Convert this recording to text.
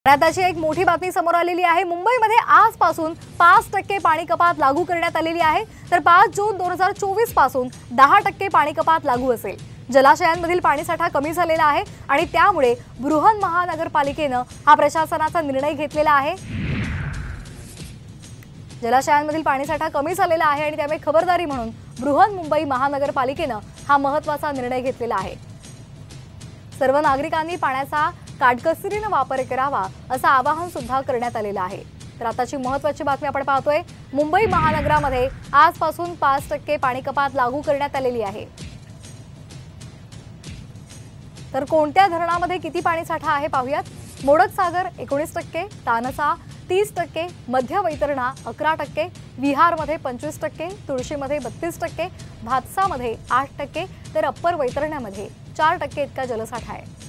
आताची एक मोठी बातमी समोर आलेली आहे। मुंबईमध्ये आजपासून 5% पाणी कपात लागू करण्यात आलेली आहे। तर 5 जून 2024 पासून 10% पाणी कपात लागू असेल। जलाशयांमधील पाणीसाठा कमी झालेला आहे आणि त्यामुळे बृहन्महानगरपालिकेने हा प्रशासनाचा निर्णय घेतलेला आहे। जलाशयांमधील पाणीसाठा कमी झालेला आहे आणि त्यामुळे खबरदारी म्हणून बृहन्मुंबई महानगरपालिकेने हा महत्त्वाचा निर्णय घेतलेला आहे। सर्व नागरिकांनी पाण्याचा काटकसरीने वापर करावा असं आवाहन सुद्धा करण्यात आलेलं आहे। तर आताची महत्त्वाची बातमी आपण पाहतोय, मुंबई महानगरामध्ये आजपासून 5% पाणी कपात लागू करण्यात आलेली आहे। तर कोणत्या धरणामध्ये किती पाणीसाठा आहे पाहूयात। मोडकसागर 19%, तानसा 30%, मध्य वैतरणा 11%, विहारमध्ये 25%, तुळशीमध्ये 32%, भातसामध्ये 8%, तर अप्पर वैतरण्यामध्ये 4% इतका जलसाठा आहे।